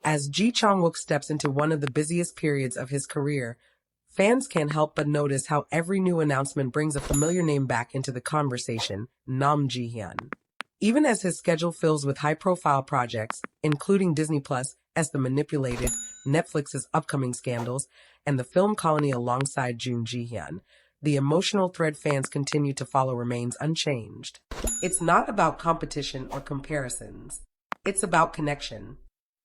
As Ji Chang-wook steps into one of the busiest periods of his career, fans can't help but notice how every new announcement brings a familiar name back into the conversation: Nam Ji-hyun. Even as his schedule fills with high-profile projects, including Disney Plus as The Manipulated, Netflix's upcoming scandals, and the film Colony alongside Jun Ji-hyun, the emotional thread fans continue to follow remains unchanged. It's not about competition or comparisons. It's about connection.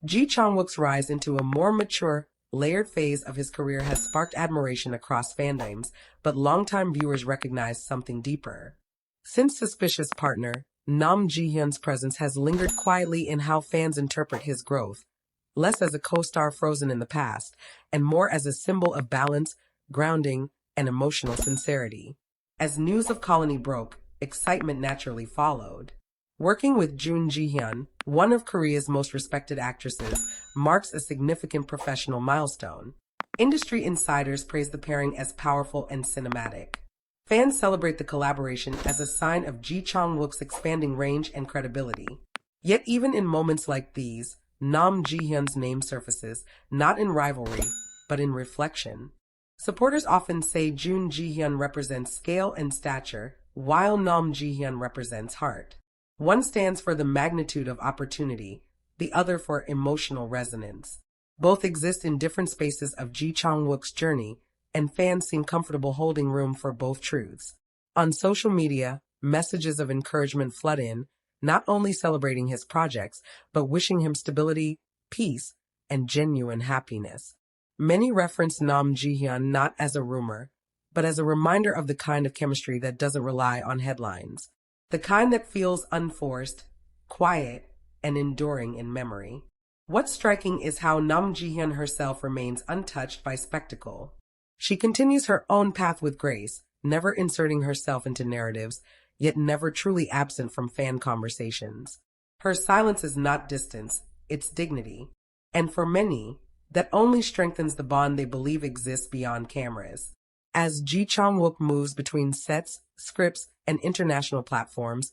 Ji Chang-wook's rise into a more mature, layered phase of his career has sparked admiration across fandoms, but longtime viewers recognize something deeper. Since Suspicious Partner, Nam Ji-hyun's presence has lingered quietly in how fans interpret his growth, less as a co-star frozen in the past, and more as a symbol of balance, grounding, and emotional sincerity. As news of Colony broke, excitement naturally followed. Working with Jun Ji-hyun, one of Korea's most respected actresses, marks a significant professional milestone. Industry insiders praise the pairing as powerful and cinematic. Fans celebrate the collaboration as a sign of Ji Chang-wook's expanding range and credibility. Yet even in moments like these, Nam Ji-hyun's name surfaces, not in rivalry, but in reflection. Supporters often say Jun Ji-hyun represents scale and stature, while Nam Ji-hyun represents heart. One stands for the magnitude of opportunity, the other for emotional resonance. Both exist in different spaces of Ji Chang-wook's journey, and fans seem comfortable holding room for both truths. On social media, messages of encouragement flood in, not only celebrating his projects, but wishing him stability, peace, and genuine happiness. Many reference Nam Ji-hyun not as a rumor, but as a reminder of the kind of chemistry that doesn't rely on headlines. The kind that feels unforced, quiet, and enduring in memory. What's striking is how Nam Ji-hyun herself remains untouched by spectacle. She continues her own path with grace, never inserting herself into narratives, yet never truly absent from fan conversations. Her silence is not distance, it's dignity. And for many, that only strengthens the bond they believe exists beyond cameras. As Ji Chang-wook moves between sets, scripts, and international platforms,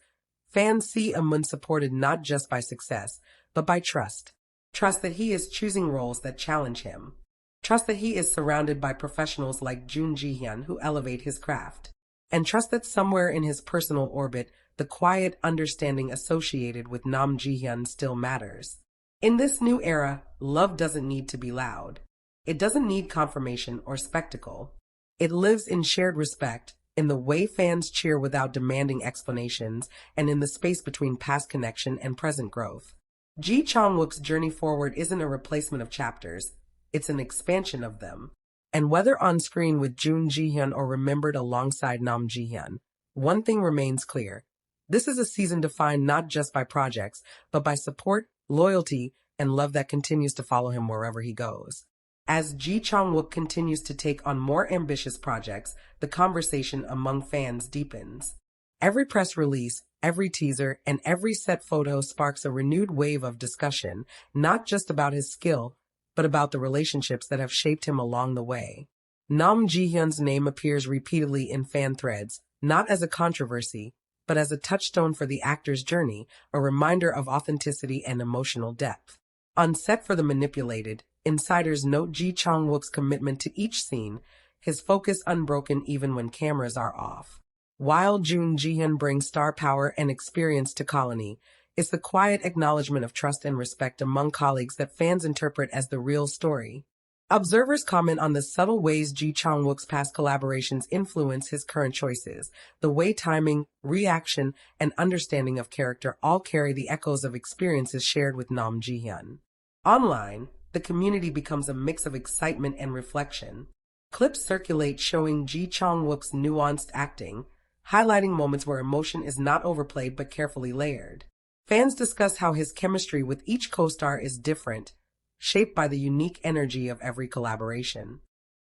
fans see a Moon supported not just by success, but by trust. Trust that he is choosing roles that challenge him. Trust that he is surrounded by professionals like Jun Ji-hyun who elevate his craft. And trust that somewhere in his personal orbit, the quiet understanding associated with Nam Ji-hyun still matters. In this new era, love doesn't need to be loud. It doesn't need confirmation or spectacle. It lives in shared respect, in the way fans cheer without demanding explanations, and in the space between past connection and present growth. Ji Chang-wook's journey forward isn't a replacement of chapters, it's an expansion of them. And whether on screen with Jun Ji-hyun or remembered alongside Nam Ji-hyun, one thing remains clear. This is a season defined not just by projects, but by support, loyalty, and love that continues to follow him wherever he goes. As Ji Chang-wook continues to take on more ambitious projects, the conversation among fans deepens. Every press release, every teaser, and every set photo sparks a renewed wave of discussion, not just about his skill, but about the relationships that have shaped him along the way. Nam Ji-hyun's name appears repeatedly in fan threads, not as a controversy, but as a touchstone for the actor's journey, a reminder of authenticity and emotional depth. On set for The Manipulated, insiders note Ji Chang-wook's commitment to each scene, his focus unbroken even when cameras are off. While Jun Ji-hyun brings star power and experience to Colony, it's the quiet acknowledgement of trust and respect among colleagues that fans interpret as the real story. Observers comment on the subtle ways Ji Chang-wook's past collaborations influence his current choices, the way timing, reaction, and understanding of character all carry the echoes of experiences shared with Nam Ji-hyun. Online, the community becomes a mix of excitement and reflection. Clips circulate showing Ji Chang-wook's nuanced acting, highlighting moments where emotion is not overplayed but carefully layered. Fans discuss how his chemistry with each co-star is different, shaped by the unique energy of every collaboration.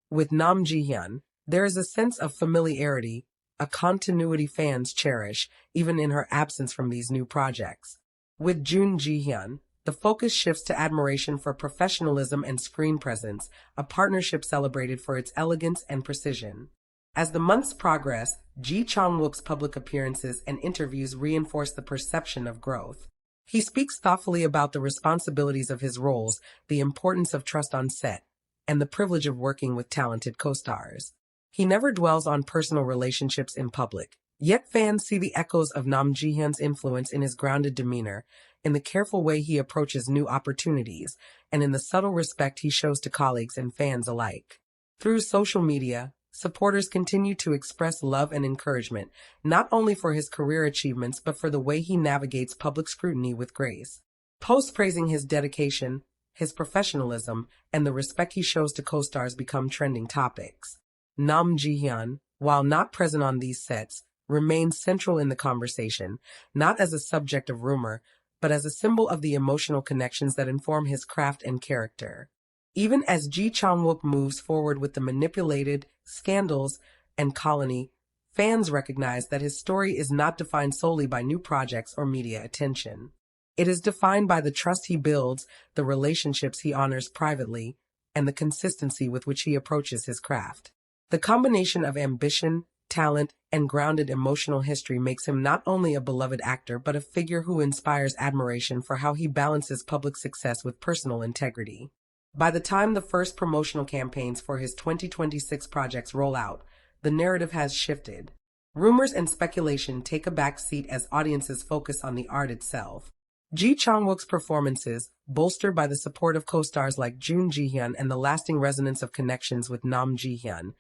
With Nam Ji-hyun, there is a sense of familiarity, a continuity fans cherish, even in her absence from these new projects. With Jun Ji-hyun, the focus shifts to admiration for professionalism and screen presence, a partnership celebrated for its elegance and precision. As the months progress, Ji Chang-wook's public appearances and interviews reinforce the perception of growth. He speaks thoughtfully about the responsibilities of his roles, the importance of trust on set, and the privilege of working with talented co-stars. He never dwells on personal relationships in public, yet fans see the echoes of Nam Ji-hyun's influence in his grounded demeanor, in the careful way he approaches new opportunities, and in the subtle respect he shows to colleagues and fans alike. Through social media, supporters continue to express love and encouragement, not only for his career achievements but for the way he navigates public scrutiny with grace. Posts praising his dedication, his professionalism, and the respect he shows to co-stars become trending topics. Nam Ji-hyun, while not present on these sets, remains central in the conversation, not as a subject of rumor, but as a symbol of the emotional connections that inform his craft and character. Even as Ji Chang-wook moves forward with the manipulated, scandals, and colony, fans recognize that his story is not defined solely by new projects or media attention. It is defined by the trust he builds, the relationships he honors privately, and the consistency with which he approaches his craft. The combination of ambition, talent, and grounded emotional history makes him not only a beloved actor but a figure who inspires admiration for how he balances public success with personal integrity. By the time the first promotional campaigns for his 2026 projects roll out, the narrative has shifted. Rumors and speculation take a back seat as audiences focus on the art itself. Ji Chang-wook's performances, bolstered by the support of co-stars like Jun Ji-hyun and the lasting resonance of connections with Nam Ji-hyun,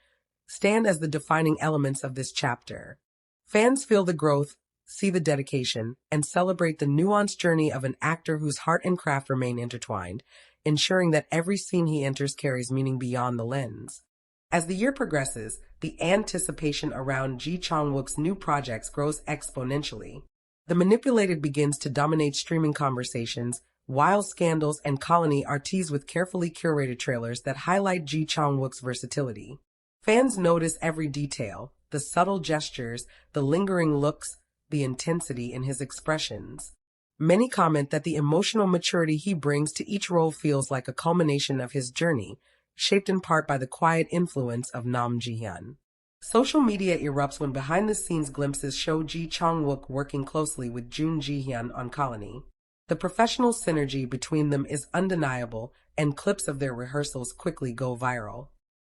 stand as the defining elements of this chapter. Fans feel the growth, see the dedication, and celebrate the nuanced journey of an actor whose heart and craft remain intertwined, ensuring that every scene he enters carries meaning beyond the lens. As the year progresses, the anticipation around Ji Chang-wook's new projects grows exponentially. The Manipulated begins to dominate streaming conversations, while Scandals and Colony are teased with carefully curated trailers that highlight Ji Chang-wook's versatility. Fans notice every detail, the subtle gestures, the lingering looks, the intensity in his expressions. Many comment that the emotional maturity he brings to each role feels like a culmination of his journey, shaped in part by the quiet influence of Nam Ji-hyun. Social media erupts when behind-the-scenes glimpses show Ji Chang-wook working closely with Jun Ji-hyun on Colony. The professional synergy between them is undeniable, and clips of their rehearsals quickly go viral.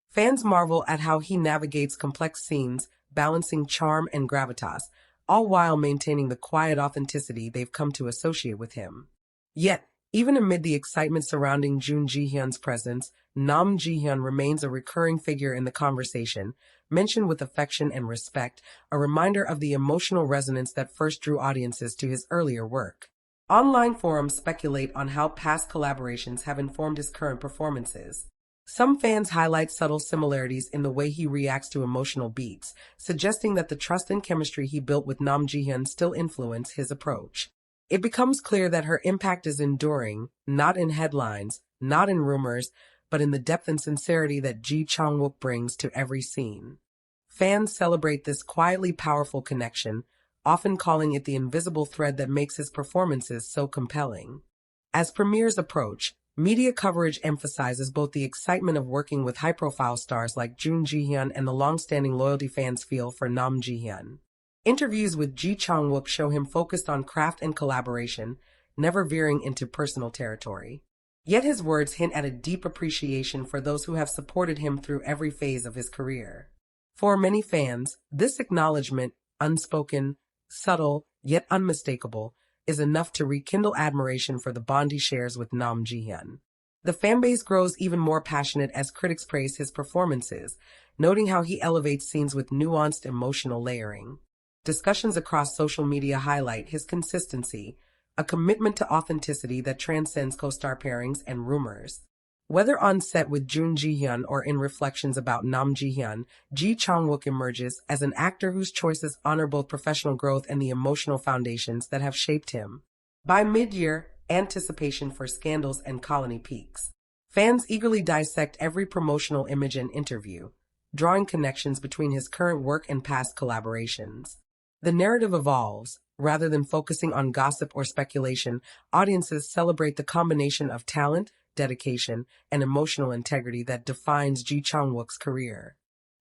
Fans marvel at how he navigates complex scenes, balancing charm and gravitas, all while maintaining the quiet authenticity they've come to associate with him. Yet, even amid the excitement surrounding Jun Ji-hyun's presence, Nam Ji-hyun remains a recurring figure in the conversation, mentioned with affection and respect, a reminder of the emotional resonance that first drew audiences to his earlier work. Online forums speculate on how past collaborations have informed his current performances. Some fans highlight subtle similarities in the way he reacts to emotional beats, suggesting that the trust and chemistry he built with Nam Ji-hyun still influence his approach. It becomes clear that her impact is enduring, not in headlines, not in rumors, but in the depth and sincerity that Ji Chang-wook brings to every scene. Fans celebrate this quietly powerful connection, often calling it the invisible thread that makes his performances so compelling. As premieres approach, media coverage emphasizes both the excitement of working with high-profile stars like Jun Ji-hyun and the long-standing loyalty fans feel for Nam Ji-hyun. Interviews with Ji Chang-wook show him focused on craft and collaboration, never veering into personal territory. Yet his words hint at a deep appreciation for those who have supported him through every phase of his career. For many fans, this acknowledgement, unspoken, subtle, yet unmistakable, is enough to rekindle admiration for the bond he shares with Nam Ji-hyun. The fanbase grows even more passionate as critics praise his performances, noting how he elevates scenes with nuanced emotional layering. Discussions across social media highlight his consistency, a commitment to authenticity that transcends co-star pairings and rumors. Whether on set with Jun Ji-hyun or in reflections about Nam Ji-hyun, Ji Chang-wook emerges as an actor whose choices honor both professional growth and the emotional foundations that have shaped him. By mid-year, anticipation for Scandals and Colony peaks. Fans eagerly dissect every promotional image and interview, drawing connections between his current work and past collaborations. The narrative evolves. Rather than focusing on gossip or speculation, audiences celebrate the combination of talent, dedication, and emotional integrity that defines Ji Chang-wook's career.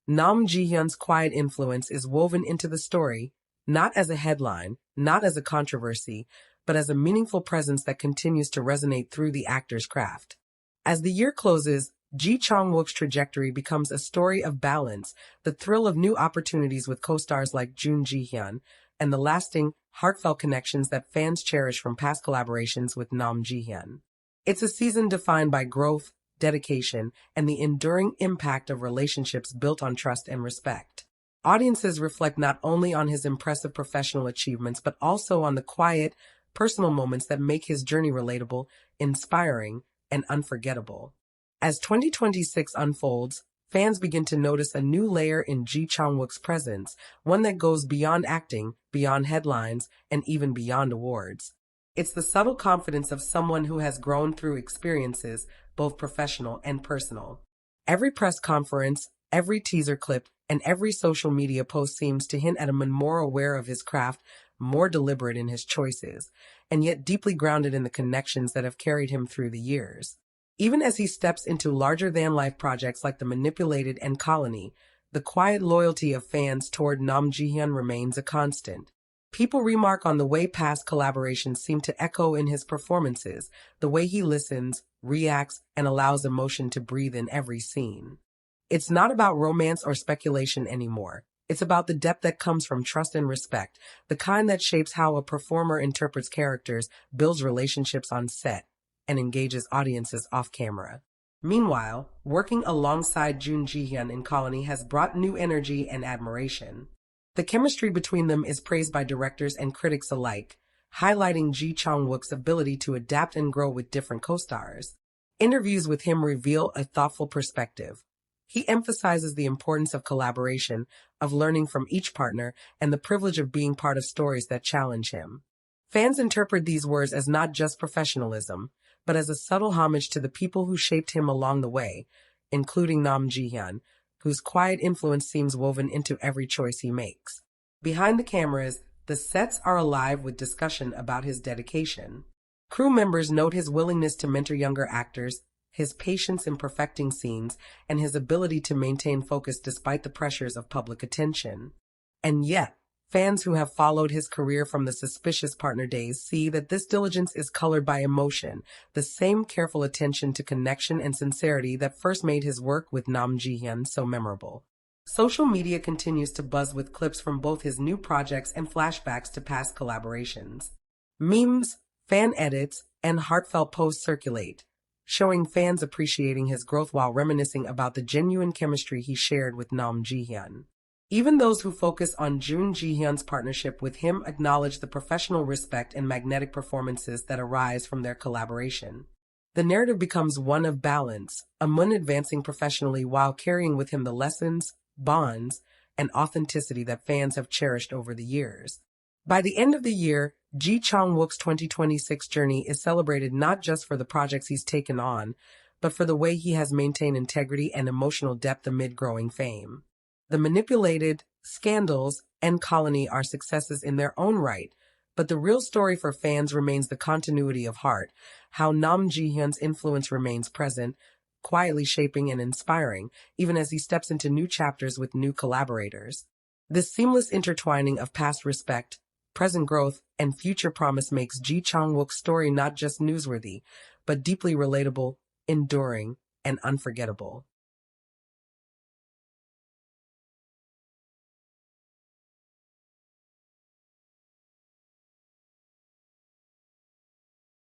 Nam Ji-hyun's quiet influence is woven into the story, not as a headline, not as a controversy, but as a meaningful presence that continues to resonate through the actor's craft. As the year closes, Ji Chang-wook's trajectory becomes a story of balance, the thrill of new opportunities with co-stars like Jun Ji-hyun, and the lasting, heartfelt connections that fans cherish from past collaborations with Nam Ji-hyun. It's a season defined by growth, dedication, and the enduring impact of relationships built on trust and respect. Audiences reflect not only on his impressive professional achievements, but also on the quiet, personal moments that make his journey relatable, inspiring, and unforgettable. As 2026 unfolds, fans begin to notice a new layer in Ji Chang-wook's presence, one that goes beyond acting, beyond headlines, and even beyond awards. It's the subtle confidence of someone who has grown through experiences, both professional and personal. Every press conference, every teaser clip, and every social media post seems to hint at a man more aware of his craft, more deliberate in his choices, and yet deeply grounded in the connections that have carried him through the years. Even as he steps into larger-than-life projects like The Manipulated and Colony, the quiet loyalty of fans toward Nam Ji-hyun remains a constant. People remark on the way past collaborations seem to echo in his performances, the way he listens, reacts, and allows emotion to breathe in every scene. It's not about romance or speculation anymore. It's about the depth that comes from trust and respect, the kind that shapes how a performer interprets characters, builds relationships on set, and engages audiences off-camera. Meanwhile, working alongside Jun Ji-hyun in Colony has brought new energy and admiration. The chemistry between them is praised by directors and critics alike, highlighting Ji Chang-wook's ability to adapt and grow with different co-stars. Interviews with him reveal a thoughtful perspective. He emphasizes the importance of collaboration, of learning from each partner, and the privilege of being part of stories that challenge him. Fans interpret these words as not just professionalism, but as a subtle homage to the people who shaped him along the way, including Nam Ji-hyun, whose quiet influence seems woven into every choice he makes. Behind the cameras, the sets are alive with discussion about his dedication. Crew members note his willingness to mentor younger actors, his patience in perfecting scenes, and his ability to maintain focus despite the pressures of public attention. And yet, fans who have followed his career from the Suspicious Partner days see that this diligence is colored by emotion, the same careful attention to connection and sincerity that first made his work with Nam Ji-hyun so memorable. Social media continues to buzz with clips from both his new projects and flashbacks to past collaborations. Memes, fan edits, and heartfelt posts circulate, showing fans appreciating his growth while reminiscing about the genuine chemistry he shared with Nam Ji-hyun. Even those who focus on Jun Ji-hyun's partnership with him acknowledge the professional respect and magnetic performances that arise from their collaboration. The narrative becomes one of balance, a man advancing professionally while carrying with him the lessons, bonds, and authenticity that fans have cherished over the years. By the end of the year, Ji Chang-wook's 2026 journey is celebrated not just for the projects he's taken on, but for the way he has maintained integrity and emotional depth amid growing fame. The Manipulated, Scandals, and Colony are successes in their own right, but the real story for fans remains the continuity of heart, how Nam Ji-hyun's influence remains present, quietly shaping and inspiring, even as he steps into new chapters with new collaborators. This seamless intertwining of past respect, present growth, and future promise makes Ji Chang-wook's story not just newsworthy, but deeply relatable, enduring, and unforgettable.